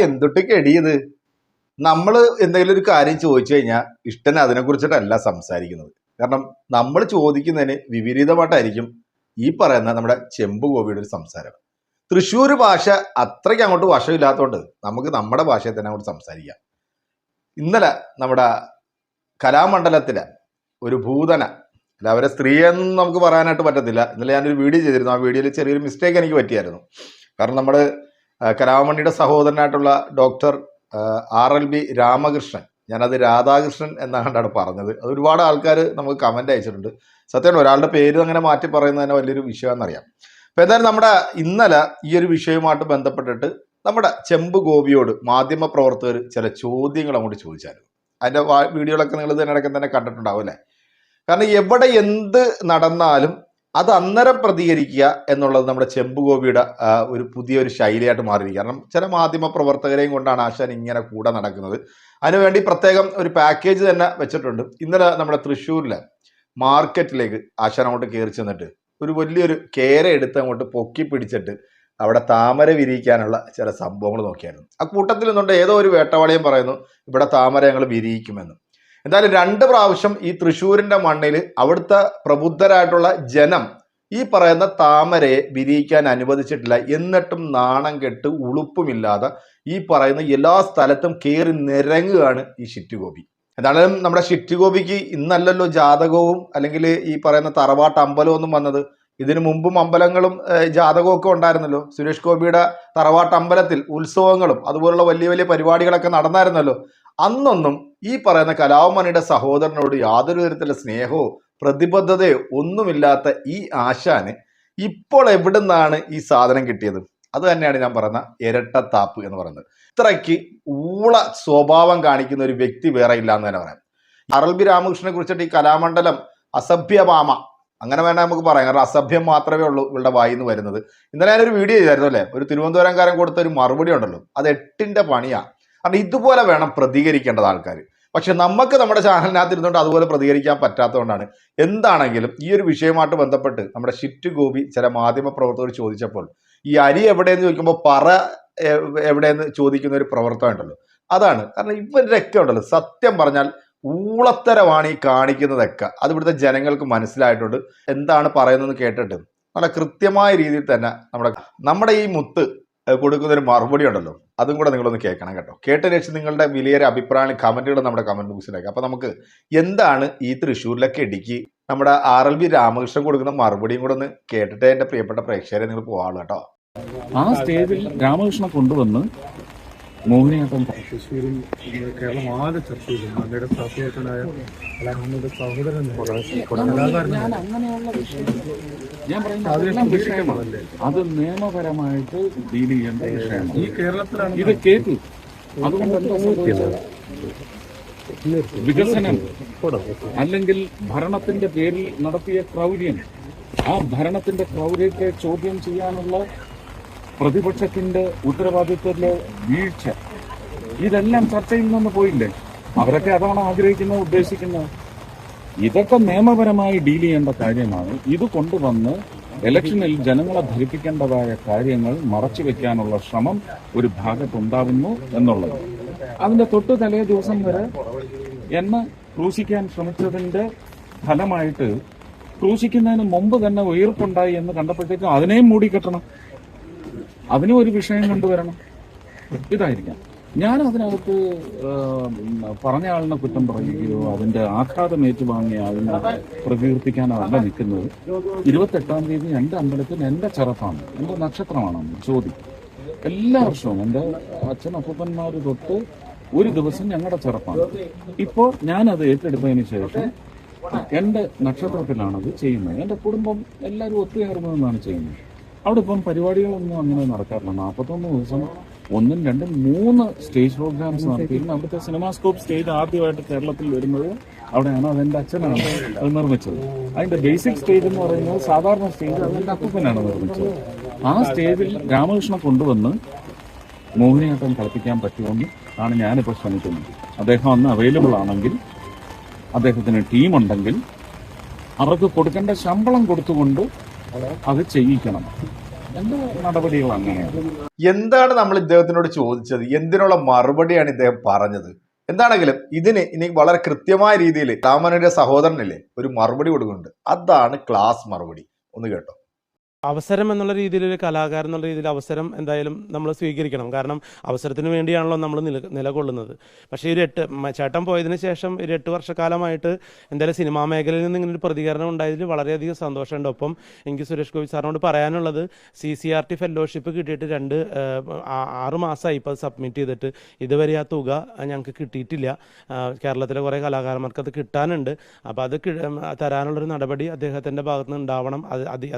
എന്തൊട്ട് കെടിയത്. നമ്മൾ എന്തെങ്കിലും ഒരു കാര്യം ചോദിച്ചു കഴിഞ്ഞാൽ ഇഷ്ടന് അതിനെക്കുറിച്ചിട്ടല്ല സംസാരിക്കുന്നത്. കാരണം നമ്മൾ ചോദിക്കുന്നതിന് വിപരീതമായിട്ടായിരിക്കും ഈ പറയുന്ന നമ്മുടെ ചെമ്പ് ഗോപിയുടെ ഒരു സംസാരം. തൃശ്ശൂർ ഭാഷ അത്രയ്ക്ക് അങ്ങോട്ട് വശമില്ലാത്തതുകൊണ്ട് നമുക്ക് നമ്മുടെ ഭാഷയിൽ തന്നെ അങ്ങോട്ട് സംസാരിക്കാം. ഇന്നലെ നമ്മുടെ കലാമണ്ഡലത്തിലെ ഒരു ഭൂതന, അല്ല അവരെ സ്ത്രീയെന്ന് നമുക്ക് പറയാനായിട്ട് പറ്റത്തില്ല. ഇന്നലെ ഞാനൊരു വീഡിയോ ചെയ്തിരുന്നു. ആ വീഡിയോയിൽ ചെറിയൊരു മിസ്റ്റേക്ക് എനിക്ക് പറ്റിയായിരുന്നു. കാരണം നമ്മുടെ കലാമണിയുടെ സഹോദരനായിട്ടുള്ള ഡോക്ടർ RLB രാമകൃഷ്ണൻ, ഞാനത് രാധാകൃഷ്ണൻ എന്നാണ് പറഞ്ഞത്. അത് ഒരുപാട് ആൾക്കാർ നമുക്ക് കമൻ്റ് അയച്ചിട്ടുണ്ട്. സത്യമാണ്, ഒരാളുടെ പേര് അങ്ങനെ മാറ്റി പറയുന്നത് തന്നെ വലിയൊരു വിഷയമെന്നറിയാം. അപ്പോൾ എന്തായാലും നമ്മുടെ ഇന്നലെ ഈ ഒരു വിഷയവുമായിട്ട് ബന്ധപ്പെട്ടിട്ട് നമ്മുടെ ചെമ്പ് ഗോപിയോട് മാധ്യമ പ്രവർത്തകർ ചില ചോദ്യങ്ങൾ അങ്ങോട്ട് ചോദിച്ചായിരുന്നു. അതിൻ്റെ വീഡിയോകളൊക്കെ നിങ്ങൾ ഇതിനിടയ്ക്ക് തന്നെ കണ്ടിട്ടുണ്ടാവും അല്ലേ. കാരണം എവിടെ എന്ത് നടന്നാലും അത് അന്നേരം പ്രതികരിക്കുക എന്നുള്ളത് നമ്മുടെ ചെമ്പ് ഗോപിയുടെ ഒരു പുതിയൊരു ശൈലിയായിട്ട് മാറിയിരിക്കുക. കാരണം ചില മാധ്യമ പ്രവർത്തകരെയും കൊണ്ടാണ് ആശാൻ ഇങ്ങനെ കൂടെ നടക്കുന്നത്. അതിനുവേണ്ടി പ്രത്യേകം ഒരു പാക്കേജ് തന്നെ വെച്ചിട്ടുണ്ട്. ഇന്നലെ നമ്മുടെ തൃശ്ശൂരിലെ മാർക്കറ്റിലേക്ക് ആശാൻ അങ്ങോട്ട് കയറി ചെന്നിട്ട് ഒരു വലിയൊരു കേര എടുത്ത് അങ്ങോട്ട് പൊക്കി പിടിച്ചിട്ട് അവിടെ താമര വിരിയിക്കാനുള്ള ചില സംഭവങ്ങൾ നോക്കിയായിരുന്നു. ആ കൂട്ടത്തിൽ നിന്നുകൊണ്ട് ഏതോ ഒരു വേട്ടവാളിയും പറയുന്നു ഇവിടെ താമര ഞങ്ങൾ വിരിയിക്കുമെന്ന്. എന്തായാലും 2 പ്രാവശ്യം ഈ തൃശ്ശൂരിൻ്റെ മണ്ണിൽ അവിടുത്തെ പ്രബുദ്ധരായിട്ടുള്ള ജനം ഈ പറയുന്ന താമരയെ വിരിയിക്കാൻ അനുവദിച്ചിട്ടില്ല. എന്നിട്ടും നാണം കെട്ട് ഉളുപ്പുമില്ലാതെ ഈ പറയുന്ന എല്ലാ സ്ഥലത്തും കയറി നിരങ്ങുകയാണ് ഈ ഷിറ്റുഗോപി. എന്തായാലും നമ്മുടെ ഷിറ്റുഗോപിക്ക് ഇന്നല്ലല്ലോ ജാതകവും അല്ലെങ്കിൽ ഈ പറയുന്ന തറവാട്ട് അമ്പലമൊന്നും വന്നത്. ഇതിനു മുമ്പും അമ്പലങ്ങളും ജാതകവും ഒക്കെ ഉണ്ടായിരുന്നല്ലോ. സുരേഷ് ഗോപിയുടെ തറവാട്ട് അമ്പലത്തിൽ ഉത്സവങ്ങളും അതുപോലുള്ള വലിയ വലിയ പരിപാടികളൊക്കെ നടന്നായിരുന്നല്ലോ. അന്നൊന്നും ഈ പറയുന്ന കലാമണിയുടെ സഹോദരനോട് യാതൊരു തരത്തിലുള്ള സ്നേഹമോ പ്രതിബദ്ധതയോ ഒന്നുമില്ലാത്ത ഈ ആശാന് ഇപ്പോൾ എവിടെ നിന്നാണ് ഈ സാധനം കിട്ടിയത്? അത് തന്നെയാണ് ഞാൻ പറയുന്ന ഇരട്ടത്താപ്പ് എന്ന് പറയുന്നത്. ഇത്രയ്ക്ക് ഊള സ്വഭാവം കാണിക്കുന്ന ഒരു വ്യക്തി വേറെ ഇല്ല എന്ന് തന്നെ പറയാം. RLB രാമകൃഷ്ണനെ കുറിച്ചിട്ട് ഈ കലാമണ്ഡലം അസഭ്യഭാമ അങ്ങനെ വേണം നമുക്ക് പറയാം. കാരണം അസഭ്യം മാത്രമേ ഉള്ളൂ ഇവളുടെ വായിന്ന് വരുന്നത്. ഇന്നലെ ഞാനൊരു വീഡിയോ ചെയ്തായിരുന്നു അല്ലേ, ഒരു തിരുവനന്തപുരംകാരൻ കൊടുത്ത ഒരു മറുപടി ഉണ്ടല്ലോ, അത് 8ന്റെ പണിയാണ്. കാരണം ഇതുപോലെ വേണം പ്രതികരിക്കേണ്ടത് ആൾക്കാർ. പക്ഷെ നമുക്ക് നമ്മുടെ ചാനലിനകത്ത് ഇരുന്നുകൊണ്ട് അതുപോലെ പ്രതികരിക്കാൻ പറ്റാത്തതുകൊണ്ടാണ്. എന്താണെങ്കിലും ഈ ഒരു വിഷയമായിട്ട് ബന്ധപ്പെട്ട് നമ്മുടെ ഷിറ്റ് ഗോപി ചില മാധ്യമ പ്രവർത്തകർ ചോദിച്ചപ്പോൾ ഈ അരി എവിടെയെന്ന് ചോദിക്കുമ്പോൾ പറ എവിടെയെന്ന് ചോദിക്കുന്ന ഒരു പ്രവർത്തനം ഉണ്ടല്ലോ, അതാണ്. കാരണം ഇവരൊക്കെ ഉണ്ടല്ലോ സത്യം പറഞ്ഞാൽ ഊളത്തരമാണ് ഈ കാണിക്കുന്നതൊക്കെ. അത് ഇവിടുത്തെ ജനങ്ങൾക്ക് മനസ്സിലായിട്ടുണ്ട്. എന്താണ് പറയുന്നതെന്ന് കേട്ടിട്ട് നല്ല കൃത്യമായ രീതിയിൽ തന്നെ നമ്മുടെ ഈ മുത്ത് കൊടുക്കുന്നൊരു മറുപടി ഉണ്ടല്ലോ, അതും കൂടെ നിങ്ങളൊന്ന് കേൾക്കണം കേട്ടോ. കേട്ടതിന് ശേഷം നിങ്ങളുടെ വിലയേറിയ അഭിപ്രായങ്ങൾ കമൻറ്റുകൾ നമ്മുടെ കമൻറ്റ് ബോക്സിലേക്ക്. അപ്പോൾ നമുക്ക് എന്താണ് ഈ തൃശ്ശൂരിലൊക്കെ ഇടുക്കി നമ്മുടെ RLB രാമകൃഷ്ണൻ കൊടുക്കുന്ന മറുപടിയും കൂടെ ഒന്ന് കേട്ടിട്ട് എൻ്റെ പ്രിയപ്പെട്ട പ്രേക്ഷകരെ നിങ്ങൾ പോകാളൂ കേട്ടോ. ആ സ്റ്റേജിൽ രാമകൃഷ്ണൻ കൊണ്ടുവന്ന് മോഹിനിയാട്ടം തൃശ്ശൂരും കേരളം ആകെ ചർച്ച ചെയ്തു. അങ്ങയുടെ സഹോദരനായ കലാമണ്ണിയുടെ സഹോദരൻ അങ്ങനെയുള്ള ഞാൻ പറയുന്നത് വിഷയമാണ്. അത് നിയമപരമായിട്ട് ഡീൽ ചെയ്യേണ്ട വിഷയമാണ്. ഈ കേരളത്തിലാണ് ഇത് കേട്ടു. അതുകൊണ്ട് എന്താ സംഭവിച്ചത്? വികസനം അല്ലെങ്കിൽ ഭരണത്തിന്റെ പേരിൽ നടത്തിയ ക്രൗര്യം, ആ ഭരണത്തിന്റെ ക്രൗര്യത്തെ ചോദ്യം ചെയ്യാനുള്ള പ്രതിപക്ഷത്തിന്റെ ഉത്തരവാദിത്വത്തിലെ വീഴ്ച, ഇതെല്ലാം ചർച്ചയിൽ നിന്ന് പോയില്ലേ? അവരൊക്കെ അതാണ് ആഗ്രഹിക്കുന്നത്, ഉദ്ദേശിക്കുന്നത്. ഇതൊക്കെ നിയമപരമായി ഡീൽ ചെയ്യേണ്ട കാര്യമാണ്. ഇത് കൊണ്ടുവന്ന് ഇലക്ഷനിൽ ജനങ്ങളെ ധരിപ്പിക്കേണ്ടതായ കാര്യങ്ങൾ മറച്ചു വെക്കാനുള്ള ശ്രമം ഒരു ഭാഗത്തുണ്ടാവുന്നു എന്നുള്ളത്. അതിന്റെ തൊട്ട് തലേ ദിവസം വരെ എന്നെ ക്രൂശിക്കാൻ ശ്രമിച്ചതിന്റെ ഫലമായിട്ട് ക്രൂശിക്കുന്നതിന് മുമ്പ് തന്നെ ഉയർപ്പുണ്ടായി എന്ന് കണ്ടപ്പോഴത്തേക്കും അതിനെയും മൂടിക്കെട്ടണം, അതിനും ഒരു വിഷയം കൊണ്ടുവരണം. ഇതായിരിക്കാം. ഞാൻ അതിനകത്ത് പറഞ്ഞ ആളിനെ കുറ്റം പറയുകയോ അതിന്റെ ആഘാതം ഏറ്റുവാങ്ങിയ ആളിനെ പ്രകീർത്തിക്കാനല്ല നിൽക്കുന്നത്. 28-ാം തീയതി എൻ്റെ അമ്പലത്തിൽ എൻ്റെ ചെറുപ്പാണ്, എൻ്റെ നക്ഷത്രമാണ് ചോദ്യം. എല്ലാ വർഷവും എൻ്റെ അച്ഛനപ്പൂപ്പന്മാർ തൊട്ട് ഒരു ദിവസം ഞങ്ങളുടെ ചെറുപ്പാണ്. ഇപ്പോൾ ഞാനത് ഏറ്റെടുത്തതിന് ശേഷം എൻ്റെ നക്ഷത്രത്തിലാണത് ചെയ്യുന്നത്. എൻ്റെ കുടുംബം എല്ലാവരും ഒത്തുചേർന്നതെന്നാണ് ചെയ്യുന്നത്. അവിടെ ഇപ്പം പരിപാടികളൊന്നും അങ്ങനെ നടക്കാറില്ല. 41 ദിവസം 1, 2, 3 സ്റ്റേജ് പ്രോഗ്രാംസ് നടത്തിയിരുന്നു. അവിടുത്തെ സിനിമാസ്കോപ്പ് സ്റ്റേജ് ആദ്യമായിട്ട് കേരളത്തിൽ വരുന്നത് അവിടെയാണ്. അതെൻ്റെ അച്ഛനാണ് അത് നിർമ്മിച്ചത്. അതിന്റെ ബേസിക് സ്റ്റേജ് എന്ന് പറയുന്നത് സാധാരണ സ്റ്റേജ് അതെൻ്റെ അപ്പൂപ്പനാണ് നിർമ്മിച്ചത്. ആ സ്റ്റേജിൽ രാമകൃഷ്ണൻ കൊണ്ടുവന്ന് മോഹിനിയാട്ടം കളിപ്പിക്കാൻ പറ്റുമെന്ന് ആണ് ഞാനിപ്പോൾ ശ്രമിക്കുന്നത്. അദ്ദേഹം അന്ന് അവൈലബിൾ ആണെങ്കിൽ, അദ്ദേഹത്തിന് ടീമുണ്ടെങ്കിൽ അവർക്ക് കൊടുക്കേണ്ട ശമ്പളം കൊടുത്തുകൊണ്ട് അത് ചെയ്യിക്കണം. എന്റെ നടപടികൾ അങ്ങനെയാണ്. എന്താണ് നമ്മൾ ഇദ്ദേഹത്തിനോട് ചോദിച്ചത്, എന്തിനുള്ള മറുപടിയാണ് ഇദ്ദേഹം പറഞ്ഞത്? എന്താണെങ്കിലും ഇതിന് ഇനി വളരെ കൃത്യമായ രീതിയിൽ രാമനുடைய സഹോദരനല്ലേ ഒരു മറുപടി കൊടുക്കുന്നുണ്ട്. അതാണ് ക്ലാസ് മറുപടി. ഒന്ന് കേട്ടോ. അവസരം എന്നുള്ള രീതിയിൽ, ഒരു കലാകാരൻ എന്നുള്ള രീതിയിൽ അവസരം എന്തായാലും നമ്മൾ സ്വീകരിക്കണം. കാരണം അവസരത്തിന് വേണ്ടിയാണല്ലോ നമ്മൾ നിലകൊള്ളുന്നത്. പക്ഷേ ചേട്ടൻ പോയതിന് ശേഷം ഒരു 8 വർഷക്കാലമായിട്ട് എന്തായാലും സിനിമാ മേഖലയിൽ നിന്ന് ഇങ്ങനെ ഒരു പ്രതികരണം ഉണ്ടായതിൽ വളരെയധികം സന്തോഷമുണ്ട്. ഒപ്പം എനിക്ക് സുരേഷ് ഗോപി സാറിനോട് പറയാനുള്ളത്, CCRT ഫെലോഷിപ്പ് കിട്ടിയിട്ട് 6 മാസമായി ഇപ്പോൾ അത് സബ്മിറ്റ് ചെയ്തിട്ട്. ഇതുവരെ ആ തുക ഞങ്ങൾക്ക് കിട്ടിയിട്ടില്ല. കേരളത്തിലെ കുറേ കലാകാരന്മാർക്ക് അത് കിട്ടാനുണ്ട്. അപ്പോൾ അത് തരാനുള്ളൊരു നടപടി അദ്ദേഹത്തിൻ്റെ ഭാഗത്ത് നിന്ന് ഉണ്ടാവണം.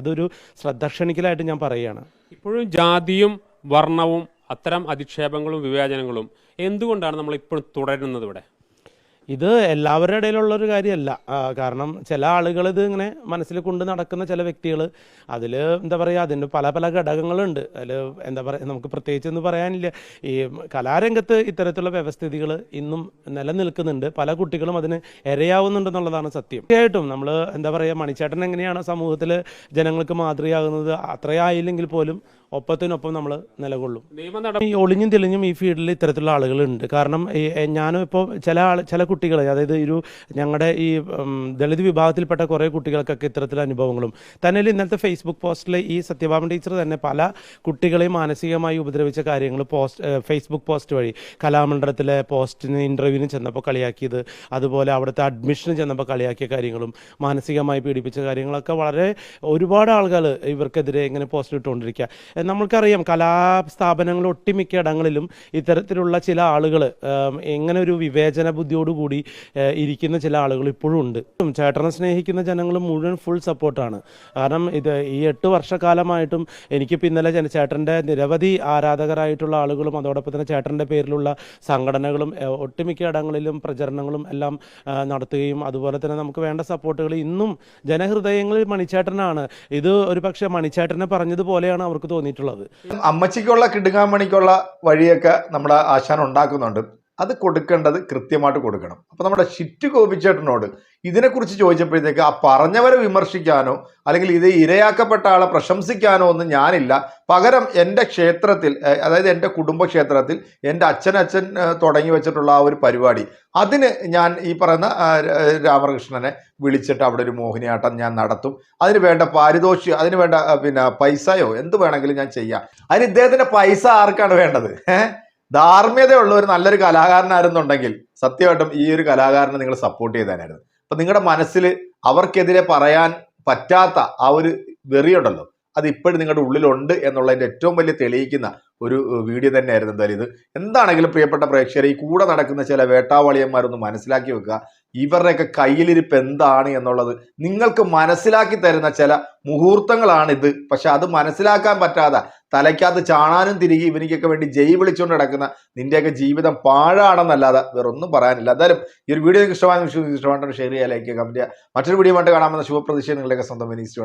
അതൊരു ശ്രദ്ധക്ഷണിക്കലായിട്ട് ഞാൻ പറയുകയാണ്. ഇപ്പോഴും ജാതിയും വർണ്ണവും അത്തരം അധിക്ഷേപങ്ങളും വിവേചനങ്ങളും എന്തുകൊണ്ടാണ് നമ്മൾ ഇപ്പോഴും തുടരുന്നത് ഇവിടെ? ഇത് എല്ലാവരുടെ ഇടയിലുള്ളൊരു കാര്യമല്ല. കാരണം ചില ആളുകൾ ഇത് ഇങ്ങനെ മനസ്സിൽ കൊണ്ട് നടക്കുന്ന ചില വ്യക്തികൾ, അതിൽ എന്താ പറയുക, അതിന് പല പല ഘടകങ്ങളുണ്ട്. അതിൽ എന്താ പറയുക, നമുക്ക് പ്രത്യേകിച്ചൊന്നും പറയാനില്ല. ഈ കലാരംഗത്ത് ഇത്തരത്തിലുള്ള വ്യവസ്ഥിതികൾ ഇന്നും നിലനിൽക്കുന്നുണ്ട്. പല കുട്ടികളും അതിന് ഇരയാവുന്നുണ്ടെന്നുള്ളതാണ് സത്യം. തീർച്ചയായിട്ടും നമ്മൾ എന്താ പറയുക, മണിച്ചേട്ടൻ എങ്ങനെയാണ് സമൂഹത്തിൽ ജനങ്ങൾക്ക് മാതൃകയാകുന്നത്, അത്രയായില്ലെങ്കിൽ പോലും ഒപ്പത്തിനൊപ്പം നമ്മൾ നിലകൊള്ളും. ഈ ഒളിഞ്ഞും തെളിഞ്ഞും ഈ ഫീൽഡിൽ ഇത്തരത്തിലുള്ള ആളുകളുണ്ട്. കാരണം ഞാനും ഇപ്പോൾ ചില കുട്ടികൾ, അതായത് ഞങ്ങളുടെ ഈ ദളിത് വിഭാഗത്തിൽപ്പെട്ട കുറേ കുട്ടികൾക്കൊക്കെ ഇത്തരത്തിലുള്ള അനുഭവങ്ങളും തന്നെ. ഇന്നലത്തെ ഫേസ്ബുക്ക് പോസ്റ്റിൽ ഈ സത്യഭാമ ടീച്ചർ തന്നെ പല കുട്ടികളെയും മാനസികമായി ഉപദ്രവിച്ച കാര്യങ്ങൾ ഫേസ്ബുക്ക് പോസ്റ്റ് വഴി, കലാമണ്ഡലത്തിലെ പോസ്റ്റിന് ഇൻ്റർവ്യൂവിന് ചെന്നപ്പോൾ കളിയാക്കിയത്, അതുപോലെ അവിടുത്തെ അഡ്മിഷന് ചെന്നപ്പോൾ കളിയാക്കിയ കാര്യങ്ങളും മാനസികമായി പീഡിപ്പിച്ച കാര്യങ്ങളൊക്കെ വളരെ ഒരുപാട് ആളുകൾ ഇവർക്കെതിരെ ഇങ്ങനെ പോസ്റ്റ് ഇട്ടുകൊണ്ടിരിക്കുക. നമ്മൾക്കറിയാം, കലാസ്ഥാപനങ്ങൾ ഒട്ടുമിക്ക ഇടങ്ങളിലും ഇത്തരത്തിലുള്ള ചില ആളുകൾ, എങ്ങനെ ഒരു വിവേചന ബുദ്ധിയോടുകൂടി ഇരിക്കുന്ന ചില ആളുകൾ ഇപ്പോഴും ഉണ്ട്. ചേട്ടനെ സ്നേഹിക്കുന്ന ജനങ്ങൾ മുഴുവൻ ഫുൾ സപ്പോർട്ടാണ്. കാരണം ഈ 8 വർഷക്കാലമായിട്ടും എനിക്ക് ഇന്നലെ ചേട്ടൻ്റെ നിരവധി ആരാധകരായിട്ടുള്ള ആളുകളും അതോടൊപ്പം തന്നെ ചേട്ടൻ്റെ പേരിലുള്ള സംഘടനകളും ഒട്ടുമിക്ക ഇടങ്ങളിലും പ്രചരണങ്ങളും എല്ലാം നടത്തുകയും, അതുപോലെ തന്നെ നമുക്ക് വേണ്ട സപ്പോർട്ടുകൾ ഇന്നും ജനഹൃദയങ്ങളിൽ മണിച്ചേട്ടനാണ്. ഇത് ഒരു പക്ഷേ മണിച്ചേട്ടനെ പറഞ്ഞതുപോലെയാണ് അവർക്ക് തോന്നിയിട്ടുള്ളത്. അമ്മച്ചിക്കുള്ള കിടുങ്ങാമണിക്കുള്ള വഴിയൊക്കെ നമ്മുടെ ആശാൻ ഉണ്ടാക്കുന്നുണ്ട്. അത് കൊടുക്കേണ്ടത് കൃത്യമായിട്ട് കൊടുക്കണം. അപ്പോൾ നമ്മുടെ ഷിറ്റ് ഗോപിച്ചേട്ടനോട് ഇതിനെക്കുറിച്ച് ചോദിച്ചപ്പോഴത്തേക്ക് ആ പറഞ്ഞവരെ വിമർശിക്കാനോ അല്ലെങ്കിൽ ഇത് ഇരയാക്കപ്പെട്ട ആളെ പ്രശംസിക്കാനോ ഒന്നും ഞാനില്ല. പകരം എൻ്റെ ക്ഷേത്രത്തിൽ, അതായത് എൻ്റെ കുടുംബക്ഷേത്രത്തിൽ എൻ്റെ അച്ഛൻ തുടങ്ങി വെച്ചിട്ടുള്ള ആ ഒരു പരിപാടി, അതിന് ഞാൻ ഈ പറയുന്ന രാമകൃഷ്ണനെ വിളിച്ചിട്ട് അവിടെ ഒരു മോഹിനിയാട്ടം ഞാൻ നടത്തും. അതിന് വേണ്ട പാരിതോഷികം, അതിന് വേണ്ട പൈസയോ എന്ത് വേണമെങ്കിലും ഞാൻ ചെയ്യാം. അതിന് ഇദ്ദേഹത്തിൻ്റെ പൈസ ആർക്കാണ് വേണ്ടത്? ധാർമ്മികതയുള്ള ഒരു നല്ലൊരു കലാകാരനായിരുന്നുണ്ടെങ്കിൽ സത്യമായിട്ടും ഈ ഒരു കലാകാരനെ നിങ്ങൾ സപ്പോർട്ട് ചെയ്താനായിരുന്നു. അപ്പം നിങ്ങളുടെ മനസ്സിൽ അവർക്കെതിരെ പറയാൻ പറ്റാത്ത ആ ഒരു വെറിയുണ്ടല്ലോ, അത് ഇപ്പോഴും നിങ്ങളുടെ ഉള്ളിലുണ്ട് എന്നുള്ളതിൻ്റെ ഏറ്റവും വലിയ തെളിയിക്കുന്ന ഒരു വീഡിയോ തന്നെയായിരുന്നു എന്തായാലും ഇത്. എന്താണെങ്കിലും പ്രിയപ്പെട്ട പ്രേക്ഷകരെ, ഈ കൂടെ നടക്കുന്ന ചില വേട്ടാവാളിയന്മാരൊന്ന് മനസ്സിലാക്കി വെക്കുക. ഇവരുടെയൊക്കെ കയ്യിലിരിപ്പ് എന്താണ് എന്നുള്ളത് നിങ്ങൾക്ക് മനസ്സിലാക്കി തരുന്ന ചില മുഹൂർത്തങ്ങളാണിത്. പക്ഷെ അത് മനസ്സിലാക്കാൻ പറ്റാതെ തലയ്ക്കകത്ത് ചാണാനും തിരികെ ഇവനിക്കൊക്കെ വേണ്ടി ജയ് വിളിച്ചുകൊണ്ട് നടക്കുന്ന നിന്റെയൊക്കെ ജീവിതം പാഴാണെന്നല്ലാതെ വേറൊന്നും പറയാനില്ല. എന്തായാലും ഈ ഒരു വീഡിയോ ഇഷ്ടമാണെന്ന് ഷെയർ ചെയ്യുക, ലൈക്ക് ചെയ്യുക, കമന്റ് ചെയ്യുക. മറ്റൊരു വീഡിയോ ആയിട്ട് കാണാമെന്ന ശുഭപ്രതീക്ഷ നിങ്ങളുടെയൊക്കെ സ്വന്തം വിനീസ്.